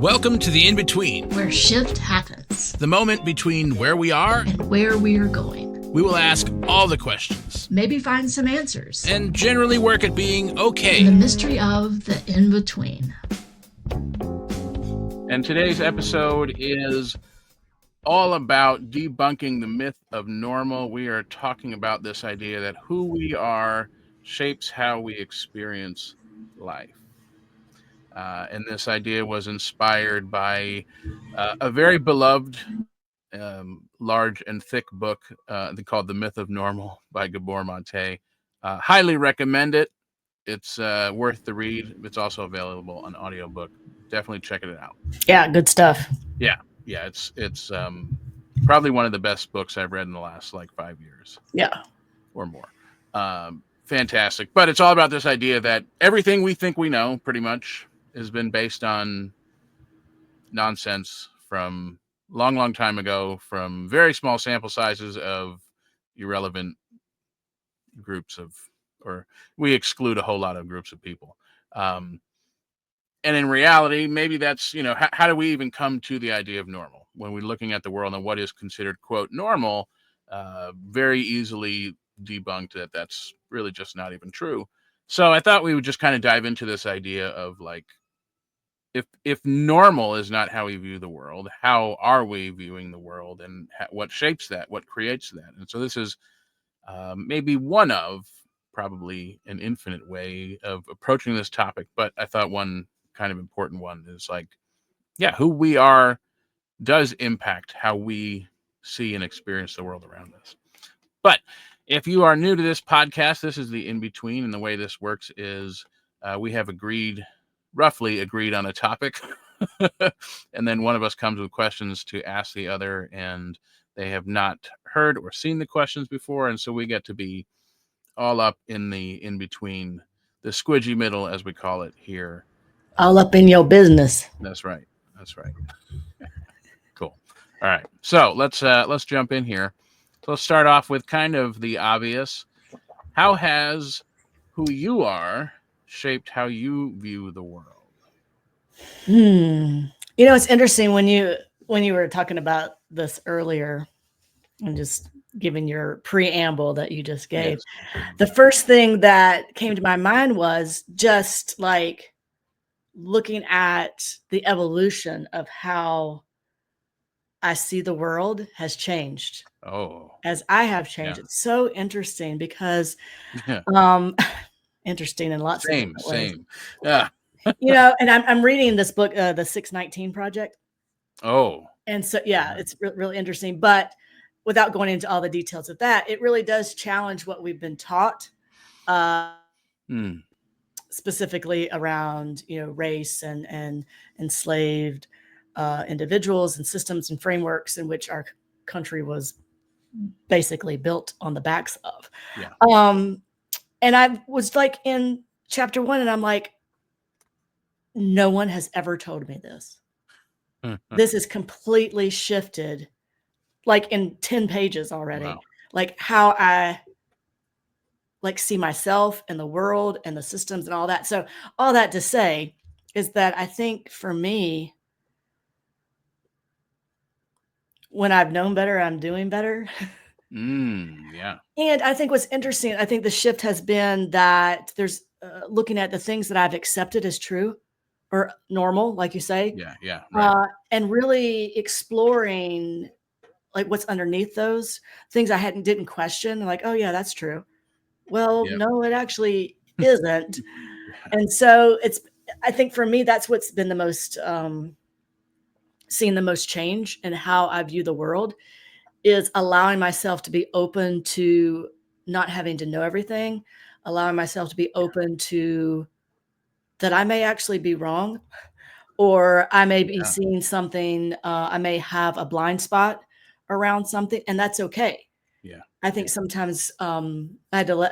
Welcome to the in-between, where shift happens. the moment between where we are and where we are going. We will ask all the questions, maybe find some answers, and generally work at being okay. in the mystery of the in-between. And today's episode is all about debunking the myth of normal. We are talking about this idea that who we are shapes how we experience life. And this idea was inspired by a very beloved, large and thick book called The Myth of Normal by Gabor Mate. Highly recommend it. It's worth the read. It's also available on audiobook. Definitely check it out. Yeah, good stuff. Yeah, it's probably one of the best books I've read in the last 5 years. Yeah, or more. Fantastic. But it's all about this idea that everything we think we know pretty much has been based on nonsense from long time ago, from very small sample sizes of irrelevant groups or we exclude a whole lot of groups of people. And in reality, maybe that's, how do we even come to the idea of normal when we're looking at the world and what is considered, quote, normal, very easily debunked that that's really just not even true. So I thought we would just kind of dive into this idea of if normal is not how we view the world, how are we viewing the world, and what shapes that, what creates that? And so this is maybe one of probably an infinite way of approaching this topic, but I thought one kind of important one is who we are does impact how we see and experience the world around us. But if you are new to this podcast, this is the in-between, and the way this works is we have roughly agreed on a topic, and then one of us comes with questions to ask the other, and they have not heard or seen the questions before, and so we get to be all up in the in-between, the squidgy middle, as we call it here. All up in your business. That's right. Cool. All right. So let's jump in here. So let's start off with kind of the obvious. How has who you are shaped how you view the world? It's interesting when you were talking about this earlier and just giving your preamble that you just gave. Yes. The first thing that came to my mind was just looking at the evolution of how I see the world has changed. Oh, as I have changed. Yeah. It's so interesting because, interesting in lots of different ways. Yeah. And I'm reading this book, the 619 Project. Oh. And so, it's really interesting. But without going into all the details of that, it really does challenge what we've been taught, specifically around, race and enslaved individuals and systems and frameworks in which our country was basically built on the backs of. Yeah. And I was in chapter 1, and I'm no one has ever told me this. This is completely shifted, in 10 pages already. Wow. How I see myself and the world and the systems and all that. So all that to say is that I think for me, when I've known better, I'm doing better. Yeah. And I think what's interesting, I think the shift has been that there's looking at the things that I've accepted as true or normal, like you say. Yeah. Right. And really exploring what's underneath those things I didn't question. Oh yeah, that's true. Well, no, it actually isn't. And so I think for me, that's what's been the most, seeing the most change in how I view the world, is allowing myself to be open to not having to know everything, allowing myself to be open to that I may actually be wrong, or I may be seeing something, I may have a blind spot around something, and that's okay. Yeah. I think sometimes I had to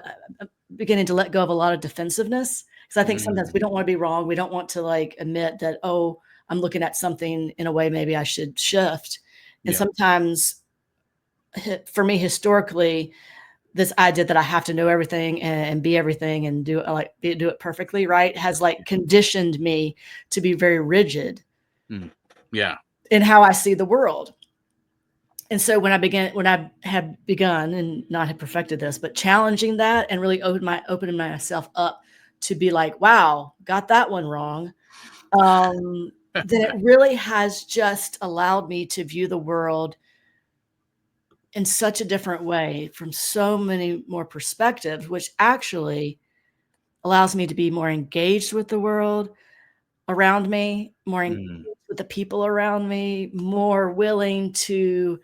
beginning to let go of a lot of defensiveness, because I think sometimes we don't want to be wrong. We don't want to admit that, oh, I'm looking at something in a way maybe I should shift. And sometimes for me, historically, this idea that I have to know everything and be everything and do it perfectly right has conditioned me to be very rigid Yeah. in how I see the world. And so when I had begun and not had perfected this, but challenging that and really opening myself up to be like, wow, got that one wrong. Then it really has just allowed me to view the world in such a different way from so many more perspectives, which actually allows me to be more engaged with the world around me, more engaged with the people around me, more willing to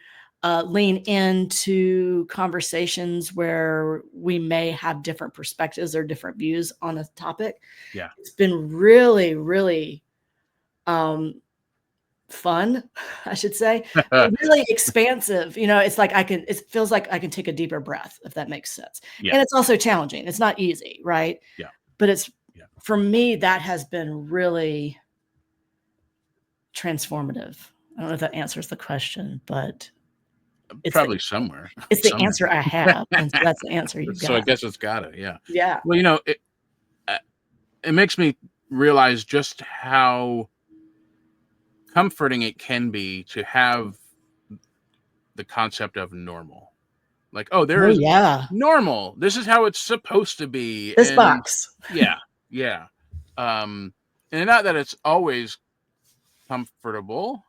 lean into conversations where we may have different perspectives or different views on a topic. Yeah. It's been really, really fun, I should say, but really expansive. It's like it feels like I can take a deeper breath, if that makes sense. Yeah. And it's also challenging. It's not easy, right? Yeah. But for me, that has been really transformative. I don't know if that answers the question, but it's probably somewhere. It's the answer I have, and so that's the answer you've got. So I guess it's gotta, yeah. Yeah. Well, it makes me realize just how comforting it can be to have the concept of normal. Like, there is normal. This is how it's supposed to be. This box. Yeah. Yeah. And not that it's always comfortable,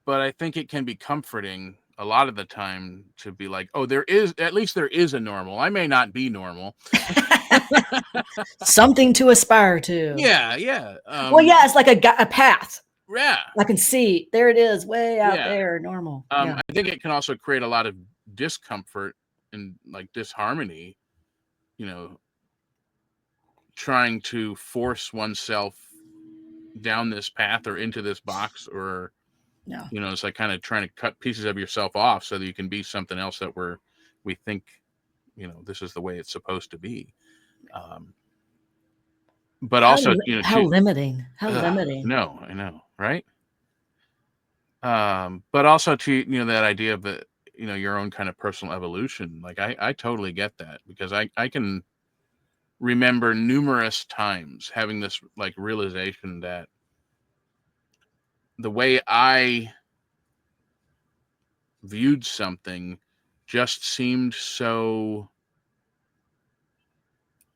but I think it can be comforting a lot of the time to be like, there is a normal. I may not be normal. Something to aspire to. Yeah. Yeah. It's like a path. Yeah. I can see there it is way out there, normal. I think it can also create a lot of discomfort and like disharmony, trying to force oneself down this path or into this box, or it's like kind of trying to cut pieces of yourself off so that you can be something else that we think, this is the way it's supposed to be. But also, how limiting. No, I know, right? But also to, that idea of the, your own kind of personal evolution. Like I totally get that, because I can remember numerous times having this like realization that the way I viewed something just seemed so,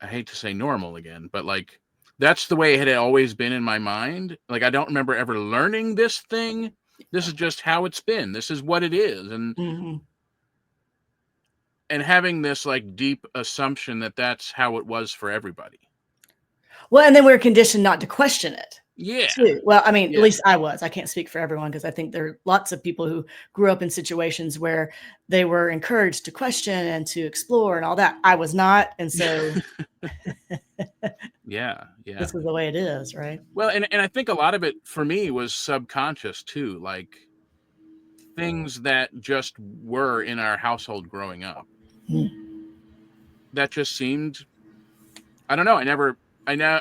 I hate to say normal again, but like that's the way it had always been in my mind. Like I don't remember ever learning this thing. This is just how it's been. This is what it is. And and having this like deep assumption that that's how it was for everybody. Well, and then we're conditioned not to question it. Yeah. Too. Well, I mean, at least I was. I can't speak for everyone, because I think there are lots of people who grew up in situations where they were encouraged to question and to explore and all that. I was not. And so yeah. This is the way it is, right? Well, and I think a lot of it for me was subconscious too, like things that just were in our household growing up. That just seemed, I don't know. I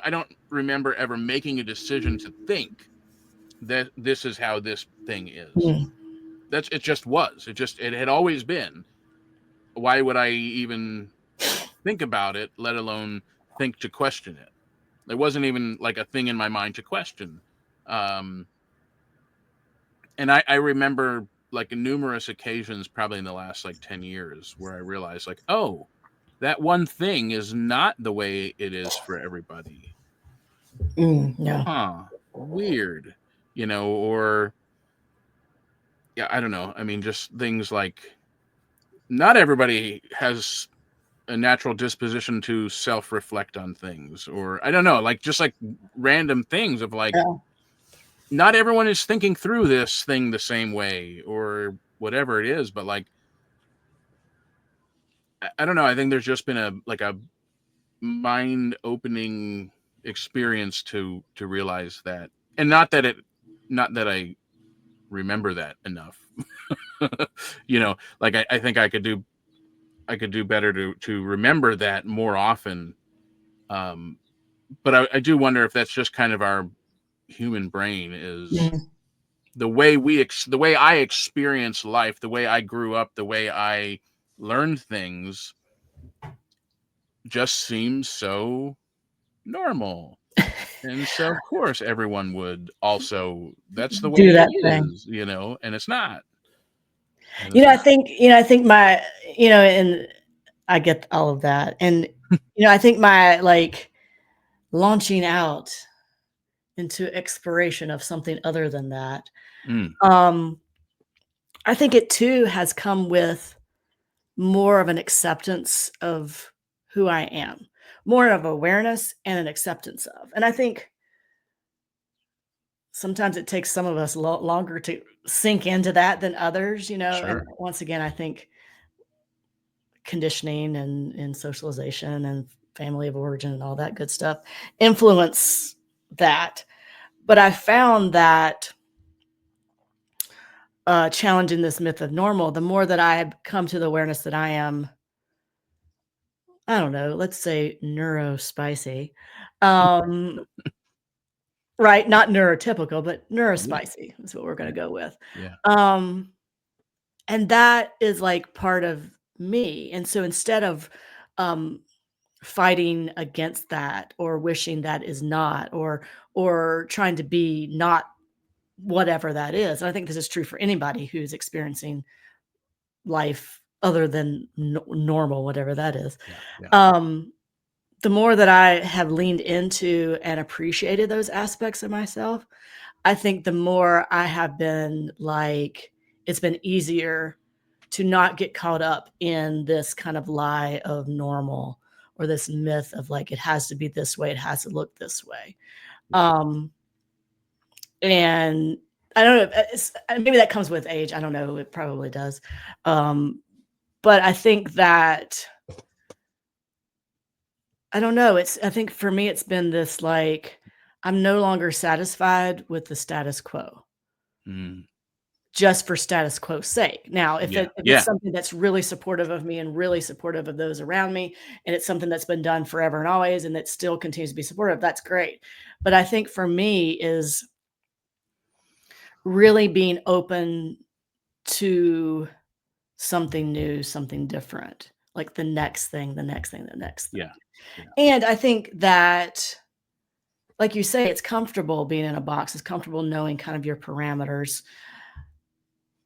don't remember ever making a decision to think that this is how this thing is. It just was. It had always been. Why would I even think about it, let alone think to question it? There wasn't even like a thing in my mind to question. And I remember like numerous occasions, probably in the last like 10 years, where I realized like, that one thing is not the way it is for everybody. Weird, or I don't know. I mean, just things like not everybody has a natural disposition to self-reflect on things, or I don't know, like just like random things of like, not everyone is thinking through this thing the same way or whatever it is, but like, I don't know. I think there's just been a mind-opening experience to realize that, and not that I remember that enough. Like I think I could do better to remember that more often. But I do wonder if that's just kind of our human brain is the way I experience life, the way I grew up, the way I learned things just seems so normal. And so, of course, everyone would also, that's the way Do it that thing. is, and it's not. And You it's know, I not. think, I think and I get all of that. And, I think my like launching out into exploration of something other than that, Mm, um, I think it too has come with more of an acceptance of who I am, more of awareness and an acceptance of. And I think sometimes it takes some of us longer to sink into that than others, And sure. once again, I think conditioning and socialization and family of origin and all that good stuff influence that. But I found that challenging this myth of normal, the more that I have come to the awareness that I am, I don't know, let's say neurospicy. Um, right, not neurotypical, but Yeah. neurospicy is what we're Yeah. going to go with. Yeah. Um, and that is like part of me. And so instead of um, fighting against that or wishing that is not, or trying to be not whatever that is, and I think this is true for anybody who's experiencing life other than normal, whatever that is. Yeah. Yeah. Um, the more that I have leaned into and appreciated those aspects of myself, I think the more I have been like, it's been easier to not get caught up in this kind of lie of normal or this myth of like, it has to be this way, it has to look this way. Yeah. Um, and I don't know, maybe that comes with age. I don't know. It probably does. But I think that I don't know. I think for me, it's been this like, I'm no longer satisfied with the status quo Mm, just for status quo's sake. Now, if yeah. it's Yeah. something that's really supportive of me and really supportive of those around me, and it's something that's been done forever and always, and that still continues to be supportive, that's great. But I think for me is really being open to something new, something different, like the next thing, the next thing, the next thing. Yeah. Yeah. And I think that, like you say, it's comfortable being in a box. It's comfortable knowing kind of your parameters,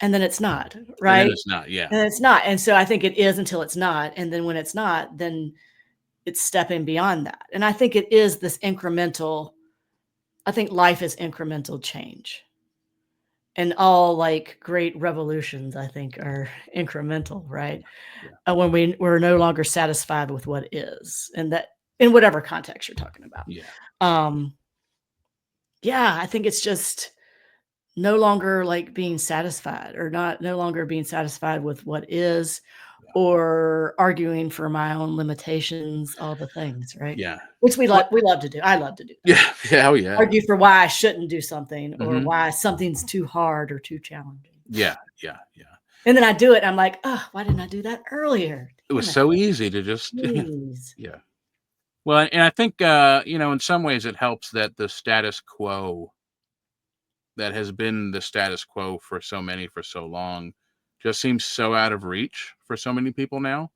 and then it's not, And then right? it's not. Yeah. And it's not. And so I think it is until it's not. And then when it's not, then it's stepping beyond that. And I think it is this incremental, I think life is incremental change. And all like great revolutions, I think, are incremental, right? Yeah. When we're no longer satisfied with what is, and that in whatever context you're talking about. Yeah. Um, yeah, I think it's just no longer like being satisfied or no longer being satisfied with what is Yeah. or arguing for my own limitations, all the things, right? Yeah. Which we Well, love to do. I love to do that. yeah. Yeah. Oh, yeah. Argue for why I shouldn't do something or Hmm. why something's too hard or too challenging. Yeah. Yeah. Yeah. And then I do it. And I'm like, oh, why didn't I do that earlier? It was Damn it. so easy to just, Jeez. yeah. Well, and I think, in some ways it helps that the status quo that has been the status quo for so many for so long just seems so out of reach for so many people now.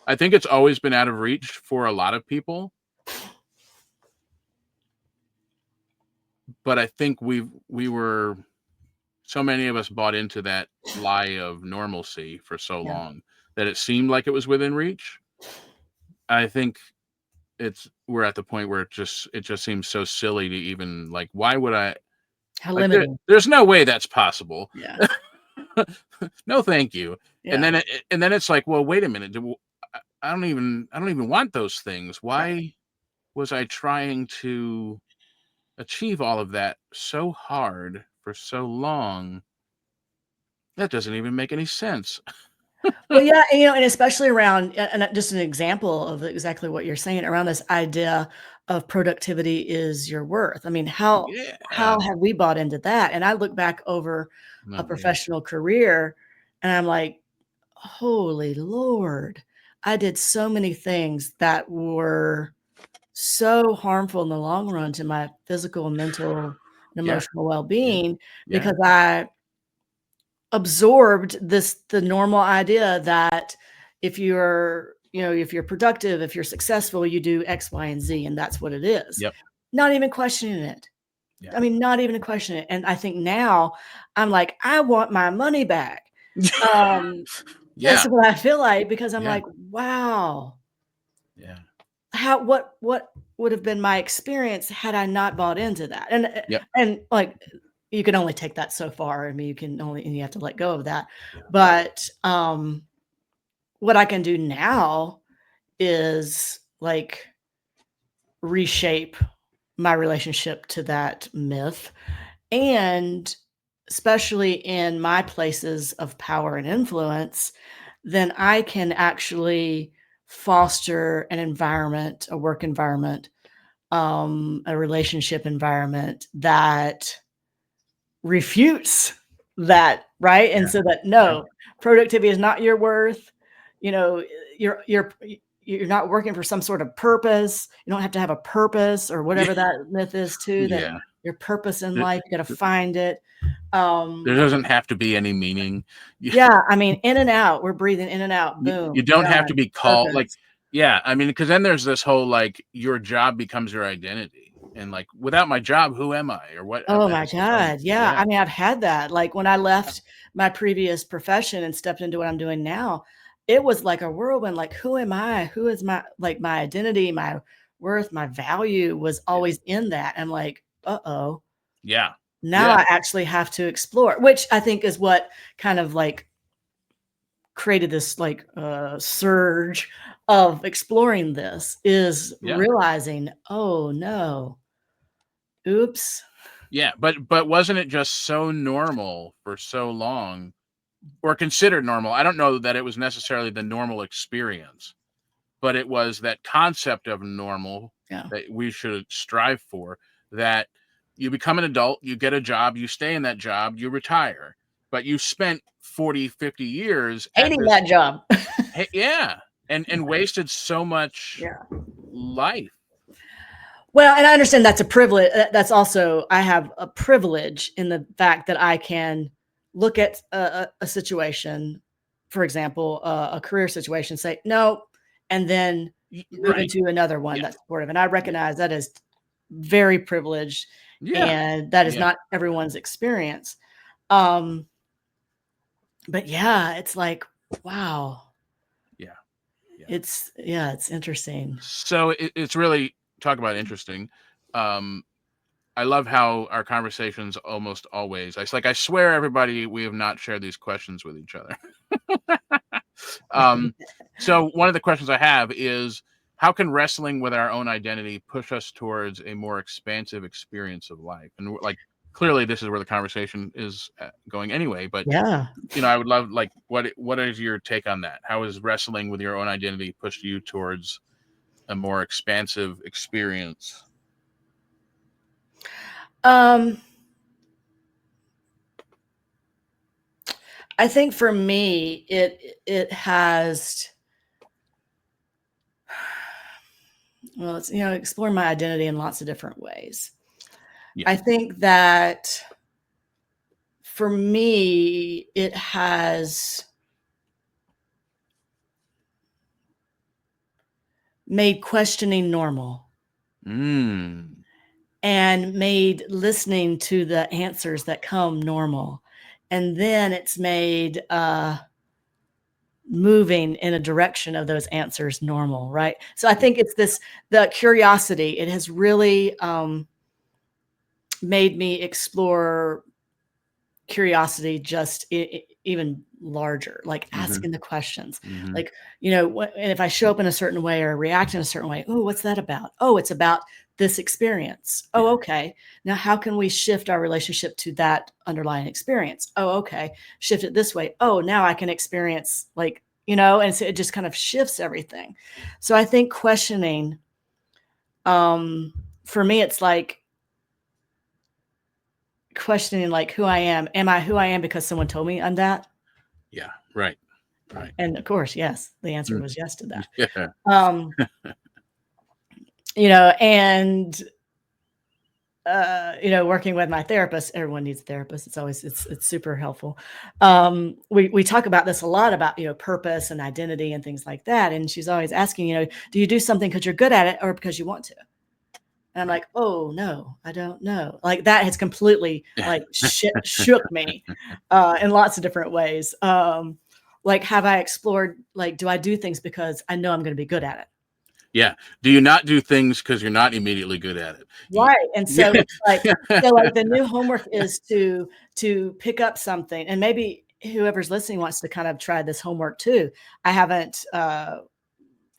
I think it's always been out of reach for a lot of people, but I think we were so many of us bought into that lie of normalcy for so Yeah. long that it seemed like it was within reach. I think we're at the point where it just seems so silly to even like why would I How like limiting. there's no way that's possible. Yeah. No, thank you. And Yeah. then it's like, well, wait a minute. I don't even want those things. Right. Why was I trying to achieve all of that so hard for so long? That doesn't even make any sense. Well, yeah, and especially around, and just an example of exactly what you're saying around this idea of productivity is your worth. I mean, how Yeah. have we bought into that? And I look back over a No, yeah. professional career, and I'm like, holy Lord, I did so many things that were so harmful in the long run to my physical, mental, and Yeah. emotional Yeah. well-being Yeah. because I absorbed the normal idea that if you're productive, if you're successful, you do X, Y, and Z, and that's what it is. Yep. not even questioning it. Yeah. I mean, not even a question it. And I think now I'm like, I want my money back. That's Yeah. what I feel like, because I'm Yeah. like, wow, Yeah. what would have been my experience had I not bought into that? Yep. And like, you can only take that so far. I mean, and you have to let go of that. Yeah. But what I can do now is like reshape my relationship to that myth. And especially in my places of power and influence, then I can actually foster an environment, a work environment, a relationship environment that refutes that, right? And Yeah. so that Yeah. no, productivity is not your worth. You know, you're not working for some sort of purpose. You don't have to have a purpose, or Yeah. whatever that myth is too, that Yeah. your purpose in There life, you got to find it. there doesn't have to be any meaning. You, Yeah, I mean, in and out, we're breathing in and out, you boom, don't have to done, be called like, purpose. yeah. I mean, because then there's this whole like your job becomes your identity, and like without my job, who am I, or what Oh the my heck was I? God. Yeah. Yeah. I mean, I've had that. Like when I left my previous profession and stepped into what I'm doing now, it was like a whirlwind. Like, who am I? Who is my identity, my worth, my value was Yeah. always in that. I'm like, uh-oh. Yeah. Now Yeah. I actually have to explore, which I think is what kind of like created this like surge of exploring this, is Yeah. realizing, oh no, oops. Yeah. But wasn't it just so normal for so long, or considered normal? I don't know that it was necessarily the normal experience, but it was that concept of normal Yeah. that we should strive for, that you become an adult, you get a job, you stay in that job, you retire, but you spent 40, 50 years at Hating this. that job. Yeah, and wasted so much Yeah. life. Well, and I understand that's a privilege. That's also, I have a privilege in the fact that I can look at a situation, for example, a career situation, say no, and then move Right. into another one Yeah. that's supportive. And I Yeah. recognize that is very privileged, Yeah. and that is Yeah. not everyone's experience. Um, but yeah, it's like, wow, Yeah. Yeah. it's interesting. So it's really, talk about interesting. Um, I love how our conversations almost always, I swear everybody, we have not shared these questions with each other. So one of the questions I have is, how can wrestling with our own identity push us towards a more expansive experience of life? And like, clearly this is where the conversation is going anyway, but Yeah. I would love, like, what is your take on that? How has wrestling with your own identity pushed you towards a more expansive experience? Um, I think for me, it has, well, it's, explore my identity in lots of different ways. Yeah. I think that for me, it has made questioning normal, Mm. and made listening to the answers that come normal. And then it's made moving in a direction of those answers normal, right? So I think it's the curiosity. It has really made me explore curiosity just even larger, like Mm-hmm. asking the questions, Mm-hmm. like, and if I show up in a certain way or react in a certain way, oh, what's that about? Oh, it's about this experience. Oh, Yeah. okay. Now, how can we shift our relationship to that underlying experience? Oh, okay. Shift it this way. Oh, now I can experience, like, and so it just kind of shifts everything. So I think questioning, for me, it's like questioning, like, who I am. Am I who I am because someone told me I'm that? Yeah. Right. Right. And of course, yes, the answer Mm. was yes to that. Yeah. Um, and working with my therapist, everyone needs a therapist. It's always, it's super helpful. We talk about this a lot, about, purpose and identity and things like that. And she's always asking, do you do something because you're good at it or because you want to? And I'm like, oh no, I don't know. Like that has completely like shook me in lots of different ways. Like, have I explored, like, do I do things because I know I'm going to be good at it? Yeah. Do you not do things because you're not immediately good at it? Right. And so Yeah. it's like, so like the new homework is to pick up something, and maybe whoever's listening wants to kind of try this homework too. I haven't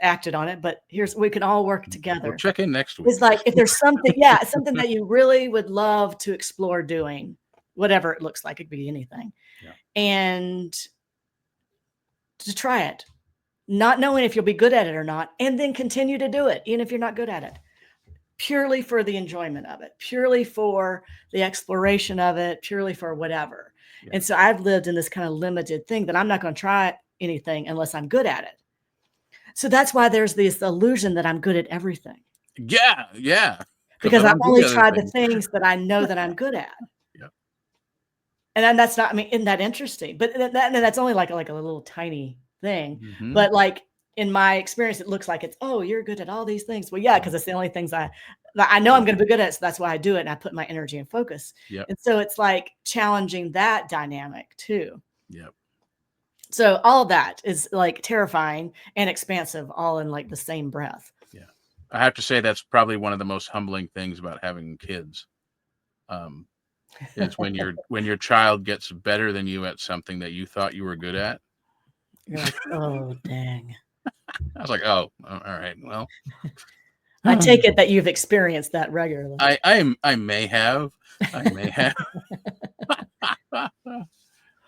acted on it, but we can all work We'll together. check in next week. It's like if there's something, yeah, something that you really would love to explore doing, whatever it looks like, it could be anything. Yeah. And to try it, not knowing if you'll be good at it or not, and then continue to do it, even if you're not good at it, purely for the enjoyment of it, purely for the exploration of it, purely for whatever. Yeah. And so I've lived in this kind of limited thing that I'm not going to try anything unless I'm good at it. So that's why there's this illusion that I'm good at everything. Yeah. Yeah. Because I I've don't do only the other tried the things. things that I know that I'm good at. Yeah. And then that's not, I mean, isn't that interesting? But that's only like a little tiny thing. Mhm. But like in my experience, it looks like it's, oh, you're good at all these things. Well, yeah, because it's the only things I know I'm going to be good at. So that's why I do it. And I put my energy and focus. Yep. And so it's like challenging that dynamic too. Yep. So all of that is like terrifying and expansive, all in like the same breath. Yeah. I have to say that's probably one of the most humbling things about having kids. Is when your child gets better than you at something that you thought you were good at. You're like, oh, dang. I was like, oh, all right. Well, I take it that you've experienced that regularly. I may have.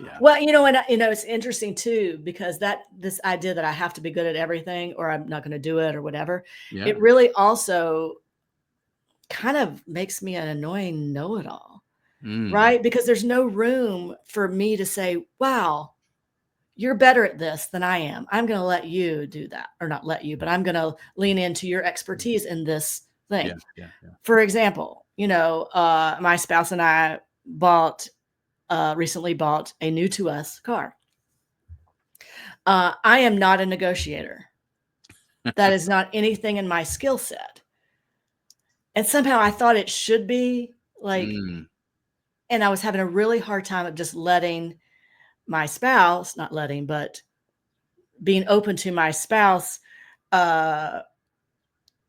Yeah. Well, it's interesting too, because this idea that I have to be good at everything or I'm not going to do it or whatever, Yeah. it really also kind of makes me an annoying know-it-all, right? Because there's no room for me to say, wow, you're better at this than I am. I'm going to let you do that, or not let you, but I'm going to lean into your expertise in this thing. Yeah. For example, my spouse and I recently bought a new to us car. I am not a negotiator. That is not anything in my skill set. And somehow I thought it should be like, and I was having a really hard time of just letting my spouse, not letting, but being open to my spouse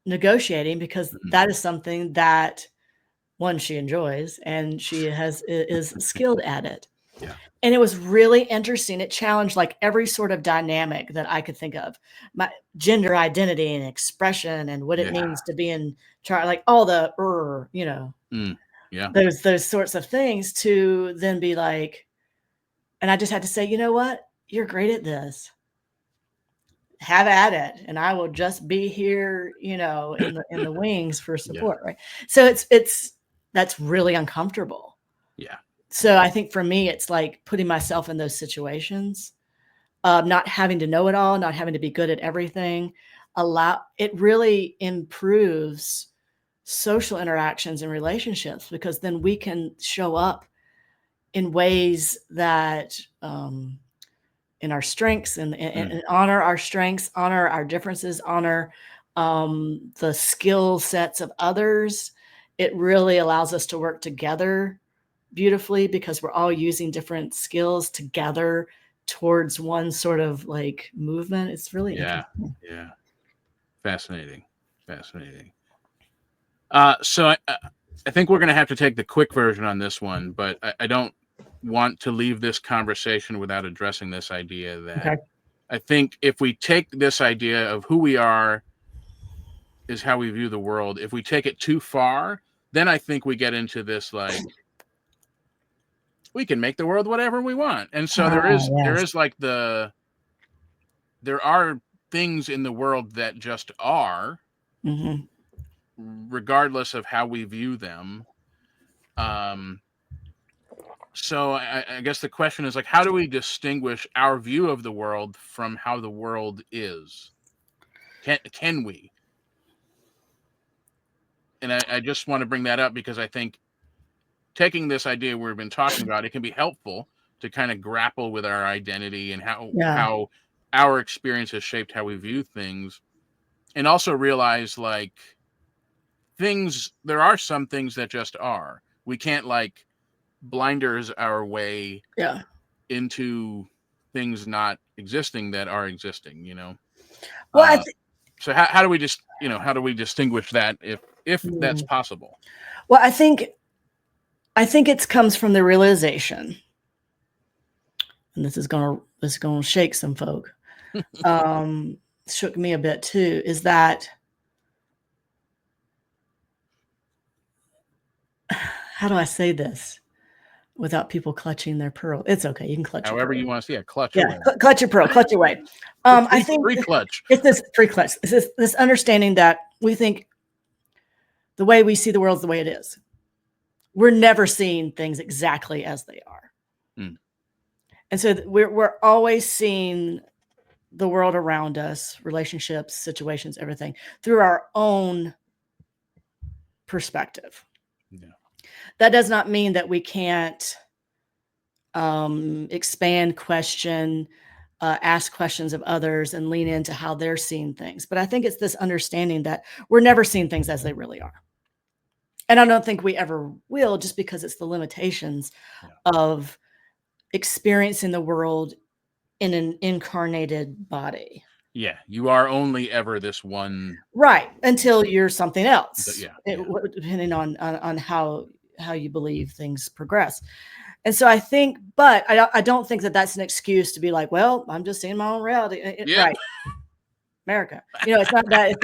negotiating, because that is something that, one, she enjoys and she is skilled at it. Yeah. And it was really interesting. It challenged like every sort of dynamic that I could think of, my gender identity and expression and what it means to be in charge, like all the, those sorts of things, to then be like, and I just had to say, you know what? You're great at this. Have at it. And I will just be here, in the wings for support. Right. So that's really uncomfortable. Yeah. So I think for me, it's like putting myself in those situations, not having to know it all, not having to be good at everything. It really improves social interactions and relationships, because then we can show up in ways that, in our strengths and honor our strengths, honor our differences, honor the skill sets of others. It really allows us to work together beautifully, because we're all using different skills together towards one sort of like movement. It's really interesting. Yeah. Fascinating. So I think we're going to have to take the quick version on this one, but I don't want to leave this conversation without addressing this idea that I think if we take this idea of who we are is how we view the world, if we take it too far, then I think we get into this, like, we can make the world whatever we want. And so there is like there are things in the world that just are, regardless of how we view them. So I guess the question is, like, how do we distinguish our view of the world from how the world is? Can we? And I just want to bring that up because I think taking this idea we've been talking about, it can be helpful to kind of grapple with our identity and how our experience has shaped how we view things, and also realize, like, there are some things that just are. We can't like blinders our way Yeah. into things not existing that are existing, you know? Well, So how do we just, how do we distinguish that if that's possible? well, I think it comes from the realization, and this is gonna shake some folk. Shook me a bit too, is that how do I say this without people clutching their pearl? It's okay. You can clutch your However pearl. you want to see it, clutch Yeah, away. clutch your pearl, clutch away. I think Free clutch. it's this free clutch. It's this understanding that we think the way we see the world is the way it is. We're never seeing things exactly as they are. And so we're always seeing the world around us, relationships, situations, everything through our own perspective. Yeah. That does not mean that we can't expand, question, ask questions of others and lean into how they're seeing things. But I think it's this understanding that we're never seeing things as they really are. And I don't think we ever will, just because it's the limitations of experiencing the world in an incarnated body. Yeah, you are only ever this one. Right, until you're something else. Yeah. Depending on how you believe things progress. And so I think, but I don't think that that's an excuse to be like, well, I'm just seeing my own reality. Right. America. It's not that,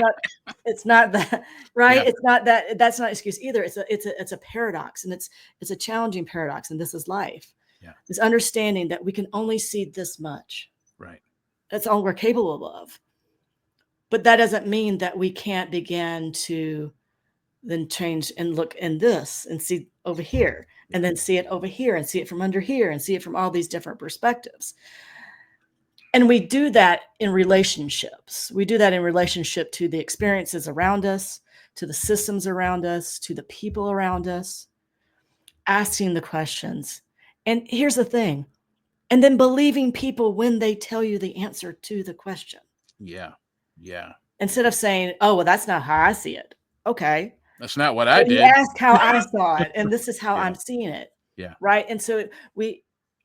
it's not that, right? Yeah. It's not that, that's not an excuse either. It's a paradox, and it's a challenging paradox. And this is life. Yeah. This understanding that we can only see this much. Right. That's all we're capable of. But that doesn't mean that we can't begin to then change and look in this and see over here, and then see it over here, and see it from under here, and see it from all these different perspectives. And we do that in relationships. We do that in relationship to the experiences around us, to the systems around us, to the people around us, asking the questions. And here's the thing. And then believing people when they tell you the answer to the question. Yeah. Yeah. Instead of saying, oh, well, that's not how I see it. Okay. That's not what I did. You asked how I saw it, and this is how I'm seeing it. Yeah. Right. And so we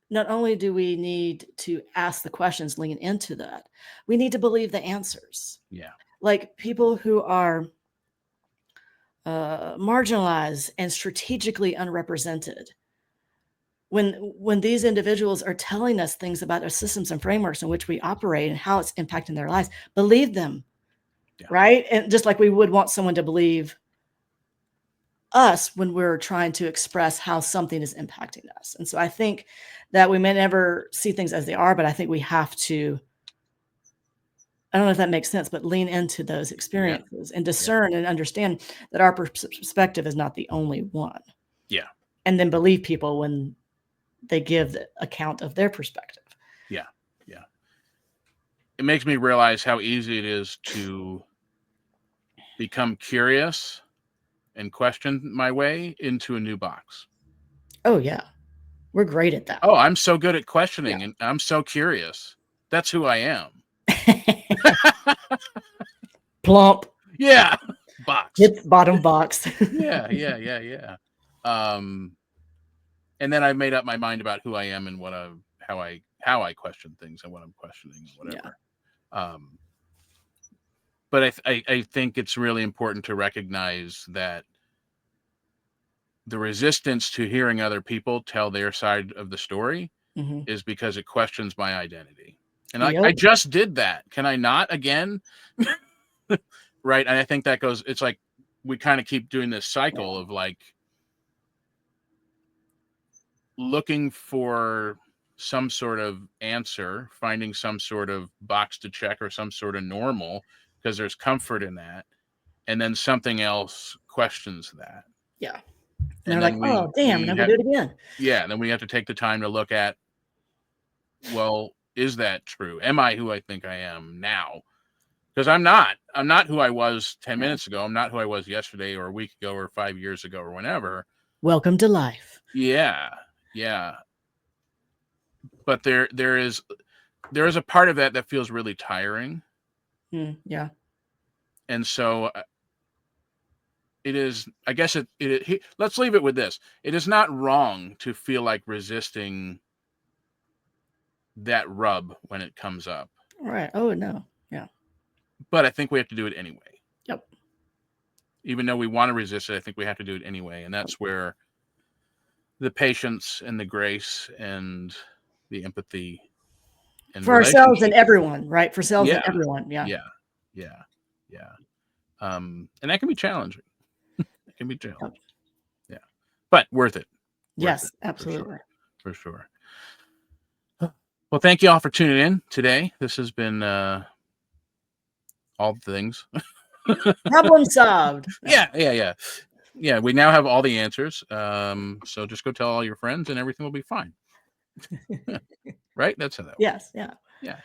not only do we need to ask the questions, lean into that, we need to believe the answers. Yeah. Like people who are marginalized and strategically unrepresented. When these individuals are telling us things about our systems and frameworks in which we operate and how it's impacting their lives, believe them. Yeah. Right. And just like we would want someone to believe us when we're trying to express how something is impacting us. And so I think that we may never see things as they are, but I think we have to, I don't know if that makes sense, but lean into those experiences and discern and understand that our perspective is not the only one. Yeah. And then believe people when they give the account of their perspective. Yeah. Yeah. It makes me realize how easy it is to become curious and question my way into a new box. Oh, yeah. We're great at that. Oh, I'm so good at questioning and I'm so curious. That's who I am. Plump. Yeah. Box. It's bottom box. Yeah. And then I made up my mind about who I am and how I question things and what I'm questioning, whatever. Yeah. But I think it's really important to recognize that the resistance to hearing other people tell their side of the story is because it questions my identity. And I just did that. Can I not again? Right. And I think that it's like we kind of keep doing this cycle of like looking for some sort of answer, finding some sort of box to check or some sort of normal because there's comfort in that. And then something else questions that. Yeah. And they're like, oh, damn, never do it again. Yeah. And then we have to take the time to look at, well, is that true? Am I who I think I am now? Because I'm not who I was 10 minutes ago. I'm not who I was yesterday or a week ago or 5 years ago or whenever. Welcome to life. Yeah. Yeah. But there is a part of that feels really tiring. Yeah. And so I guess let's leave it with this. It is not wrong to feel like resisting that rub when it comes up. Right. Oh, no. Yeah. But I think we have to do it anyway. Yep. Even though we want to resist it, I think we have to do it anyway. And that's where the patience and the grace and the empathy and for ourselves and everyone, right? For ourselves and everyone. Yeah. And that can be challenging. It can be challenging. Yeah. But worth it. Yes, absolutely. For sure. Well, thank you all for tuning in today. This has been all the things. Problem solved. Yeah, we now have all the answers. So just go tell all your friends and everything will be fine. Right? That's how that works. Yes. Yeah.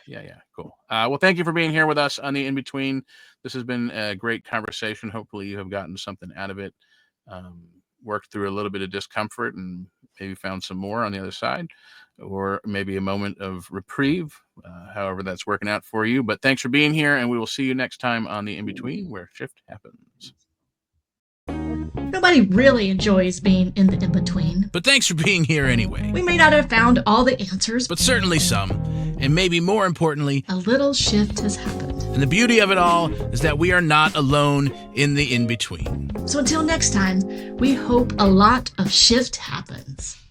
Yeah. Cool. Well, thank you for being here with us on the In-Between. This has been a great conversation. Hopefully you have gotten something out of it. Worked through a little bit of discomfort and maybe found some more on the other side, or maybe a moment of reprieve, however that's working out for you. But thanks for being here, and we will see you next time on the In-Between, where shift happens. Nobody really enjoys being in the in-between. But thanks for being here anyway. We may not have found all the answers, But certainly some. And maybe more importantly, a little shift has happened. and the beauty of it all is that we are not alone in the in-between. So until next time, we hope a lot of shift happens.